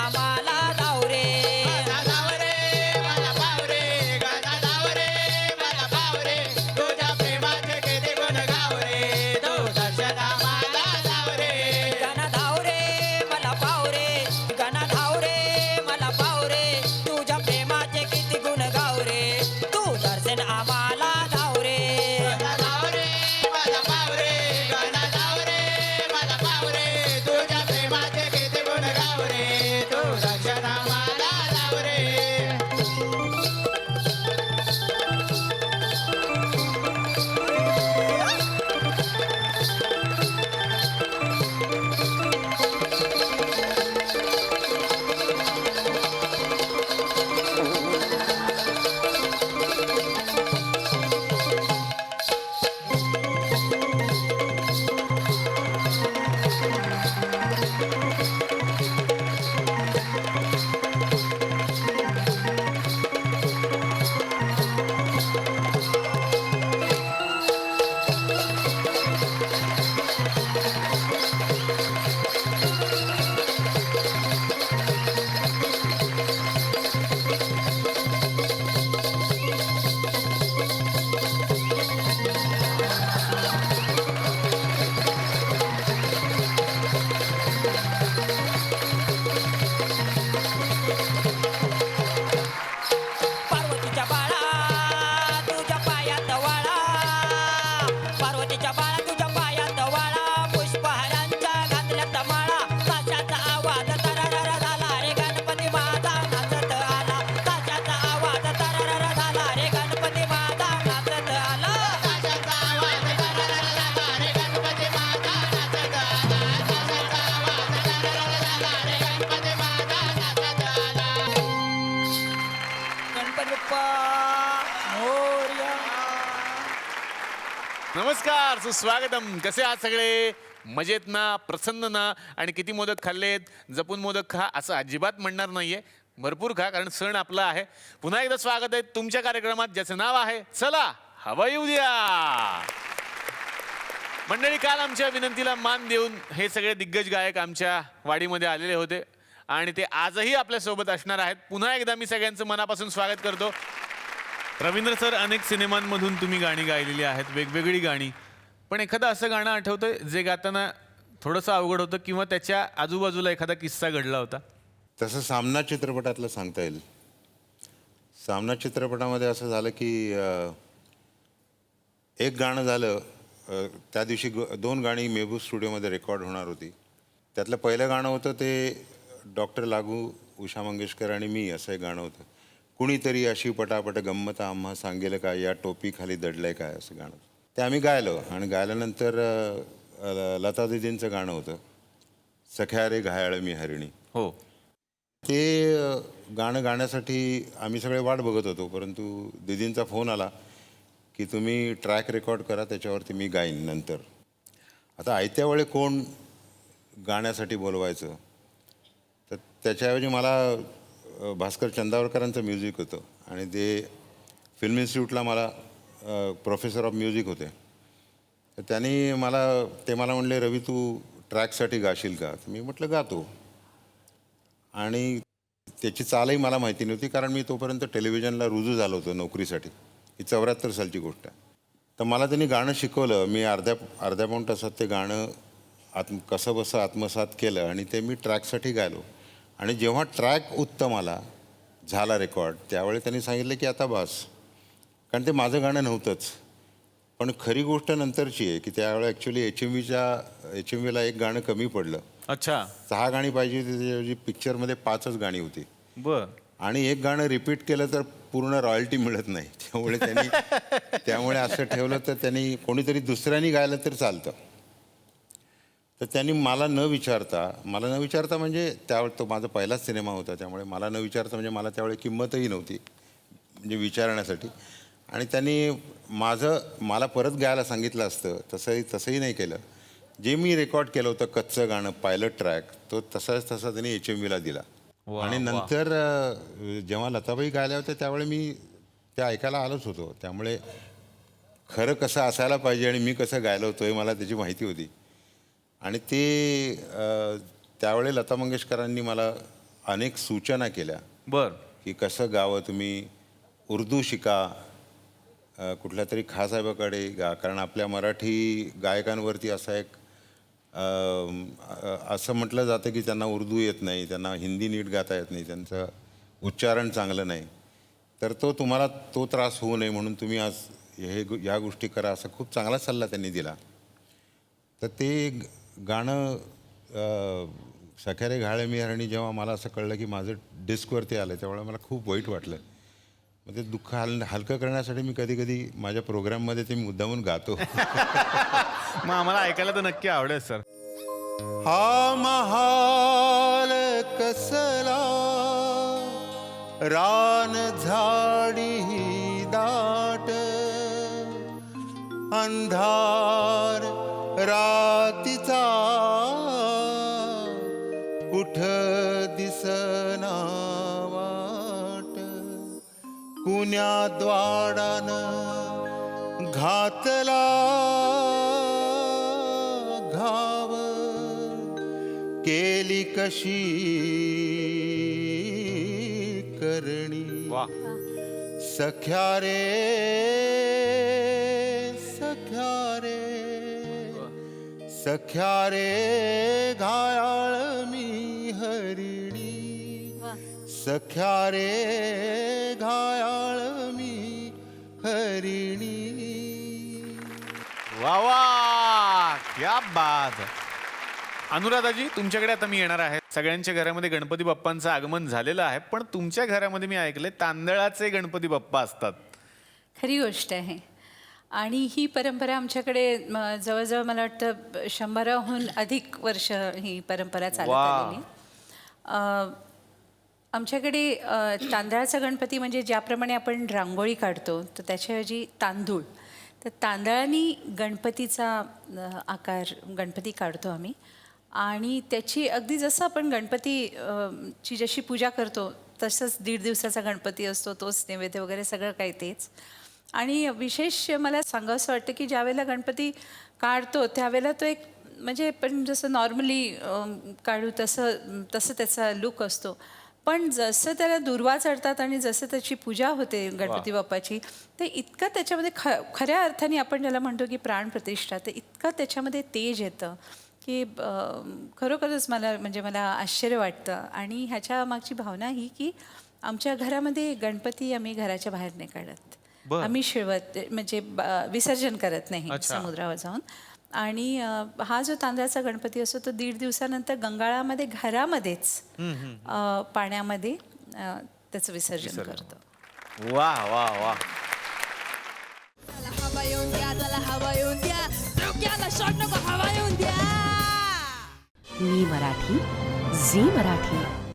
आम्हाला धाव रे. मला धाव रे, मला पाव रे, गणा धाव रे, मला पाव रे, तुझ्या प्रेमाचे किती गुण गाव रे, तू दर्शन आम्हाला धाव रे. गणा धाव रे मला पाव रे, गणा धाव रे मला पाव रे, तुझ्या प्रेमाचे किती गुण गाव रे, तू दर्शन आम्हाला धाव रे. मला धाव रे, मला पाव रे, गणा धाव रे, मला पाव रे, तुझ्या प्रेमाचे किती गुण गाव रे, तू दर्शन आम्हाला धाव रे. पार्वतीच्या बाळा तुझ्या पायात वाळा, पार्वतीच्या बाळा तुझ्या पायात वाळा, पुष्पहारांच्या घातल्यात माळा, ताशाचा आवाज तररर झाला रे गणपती माझा नाचत आला, ताशाचा आवाज तररर झाला रे गणपती माझा नाचत आला. ताशाचा आवाज तररर झाला रे गणपती माझा नाचत आला, ताशाचा आवाज तररर झाला रे गणपती माझा नाचत आला. गणपती बाप्पा मोरया. नमस्कार, सुस्वागतम. कसे आहात सगळे? मजेत ना, प्रसन्न ना? आणि किती मोदक खाल्लेत? जपून मोदक खा असं अजिबात म्हणणार नाहीये. भरपूर खा, कारण सण आपला आहे. पुन्हा एकदा स्वागत आहे तुमच्या कार्यक्रमात, ज्याचं नाव आहे चला हवा येऊ द्या. मंडळी, काल आमच्या विनंतीला मान देऊन हे सगळे दिग्गज गायक आमच्या वाडीमध्ये आलेले होते आणि ते आजही आपल्यासोबत असणार आहेत. पुन्हा एकदा मी सगळ्यांचं मनापासून स्वागत करतो. रवींद्र सर, अनेक सिनेमांमधून तुम्ही गाणी गायलेली आहेत, वेगवेगळी गाणी. पण एखादं असं गाणं आठवतंय जे गाताना थोडंसं अवघड होतं किंवा त्याच्या आजूबाजूला एखादा किस्सा घडला होता? तसं सामना चित्रपटातलं सांगता येईल. सामना चित्रपटामध्ये असं झालं की एक गाणं झालं. त्या दिवशी 2 गाणी मेहबूब स्टुडिओमध्ये रेकॉर्ड होणार होती. त्यातलं पहिलं गाणं होतं ते डॉक्टर लागू, उषा मंगेशकर आणि मी असं एक गाणं होतं. कुणीतरी अशी पटापट गंमत आम्हा सांगेल काय, या टोपीखाली दडलंय काय, असं गाणं. ते आम्ही गायलो आणि गायल्यानंतर लता दीदींचं गाणं होतं सख्या रे घायाळ मी हरिणी. हो. ते गाणं गाण्यासाठी आम्ही सगळे वाट बघत होतो, परंतु दीदींचा फोन आला की तुम्ही ट्रॅक रेकॉर्ड करा, त्याच्यावरती मी गाईन नंतर. आता आयत्या वेळे कोण गाण्यासाठी बोलवायचं, तर त्याच्याऐवजी मला भास्कर चंदावरकरांचं म्युझिक होतं आणि ते फिल्म इन्स्टिट्यूटला मला प्रोफेसर ऑफ म्युझिक होते. तर त्यांनी मला म्हणले, रवी तू ट्रॅकसाठी गाशील का? तर मी म्हटलं गातो. आणि त्याची चालही मला माहिती नव्हती, कारण मी तोपर्यंत टेलिव्हिजनला रुजू झालो होतो नोकरीसाठी. ही 74 सालची गोष्ट आहे. तर मला त्यांनी गाणं शिकवलं. मी अर्ध्या पाऊण तासात ते गाणं कसं बसं आत्मसात केलं आणि ते मी ट्रॅकसाठी गायलो. आणि जेव्हा ट्रॅक उत्तम आला, झाला रेकॉर्ड, त्यावेळी त्यांनी सांगितलं की आता बस, कारण ते माझं गाणं नव्हतंच. पण खरी गोष्ट नंतरची आहे की त्यावेळी ॲक्च्युली एच एम व्हीला एक गाणं कमी पडलं. अच्छा. 6 गाणी पाहिजे होती, त्याच्याऐवजी पिक्चरमध्ये 5च गाणी होती. बर. आणि एक गाणं रिपीट केलं तर पूर्ण रॉयल्टी मिळत नाही. त्यामुळे असं ठेवलं तर त्यांनी कोणीतरी दुसऱ्यानी गायलं तर चालतं. तर त्यांनी मला न विचारता म्हणजे त्यावेळी तो माझा पहिलाच सिनेमा होता, त्यामुळे मला न विचारता म्हणजे मला त्यावेळी किंमतही नव्हती म्हणजे विचारण्यासाठी. आणि त्यांनी मला परत गायला सांगितलं असतं, तसंही नाही केलं. जे मी रेकॉर्ड केलं होतं कच्चं गाणं, पायलट ट्रॅक, तो तसा त्यांनी HMVला दिला. आणि नंतर जेव्हा लताबाई गायल्या होत्या त्यावेळी मी ते ऐकायला आलोच होतो. त्यामुळे खरं कसं असायला पाहिजे आणि मी कसं गायलो होतो हे मला त्याची माहिती होती. आणि ते त्यावेळी लता मंगेशकरांनी मला अनेक सूचना केल्या बर की कसं गावं तुम्ही उर्दू शिका, कुठल्या तरी खासाहेबाकडे गा, कारण आपल्या मराठी गायकांवरती असा एक असं म्हटलं जातं की त्यांना उर्दू येत नाही, त्यांना हिंदी नीट गाता येत नाही, त्यांचं उच्चारण चांगलं नाही. तर तुम्हाला तो त्रास होऊ नये म्हणून तुम्ही आज ह्या गोष्टी करा, असा खूप चांगला सल्ला त्यांनी दिला. तर ते गाणं सख्या रे घाळे मी हरणी जेव्हा मला असं कळलं की माझं डिस्कवरती आलं, त्यावेळेला मला खूप वाईट वाटलं. मग ते दुःख हलकं करण्यासाठी मी कधी कधी माझ्या प्रोग्राममध्ये ते मुद्दामून गातो. मग आम्हाला ऐकायला तर नक्की आवडेल सर. हा महाल कसला रान झाडी दाट, अंधार रातीचा कुठ दिसना वाट, कुण्या द्वाडान घातला घाव, केली कशी करणी वा सख्या रे सख्या रे सख्या रे घायाळ मी हरिणी, सख्या रे घायाळ मी हरिणी. वा वा क्या बात. अनुराधाजी तुमच्याकडे आता मी येणार आहे. सगळ्यांच्या घरामध्ये गणपती बाप्पांचं आगमन झालेलं आहे, पण तुमच्या घरामध्ये मी ऐकलंय तांदळाचे गणपती बाप्पा असतात. खरी गोष्ट आहे. आणि ही परंपरा आमच्याकडे जवळजवळ मला वाटतं 100हून अधिक वर्ष ही परंपरा चालत आलेली. आमच्याकडे तांदळाचा गणपती म्हणजे ज्याप्रमाणे आपण रांगोळी काढतो तर त्याच्याऐवजी तांदूळ, तर तांदळाने गणपतीचा आकार गणपती काढतो आम्ही. आणि त्याची अगदी जसं आपण गणपतीची जशी पूजा करतो तसंच 1.5 दिवसाचा गणपती असतो, तोच नैवेद्य वगैरे सगळं काही तेच. आणि विशेष मला सांगावंसं वाटतं की ज्यावेळेला गणपती काढतो त्यावेळेला तो एक म्हणजे पण जसं नॉर्मली काढू तसं त्याचा लुक असतो, पण जसं त्याला दुर्वा चढतात आणि जसं त्याची पूजा होते गणपती बाप्पाची, ते इतकं त्याच्यामध्ये खऱ्या अर्थाने आपण ज्याला म्हणतो की प्राणप्रतिष्ठा, तर इतकं त्याच्यामध्ये तेज येतं की खरोखरच मला आश्चर्य वाटतं. आणि ह्याच्या मागची भावना ही की आमच्या घरामध्ये गणपती आम्ही घराच्या बाहेर नाही काढत, आम्ही शिळवत म्हणजे विसर्जन करत नाही समुद्रावर जाऊन. आणि हा जो तांदळाचा गणपती असतो तो 1.5 दिवसानंतर गंगाळामध्ये घरामध्येच पाण्यामध्ये त्याचं विसर्जन करतो. वा वा वा. हवा येऊन द्या, चला हवा येऊन द्या, डोक्याला शॉट नको, हवा येऊन द्या. मी मराठी, झी मराठी.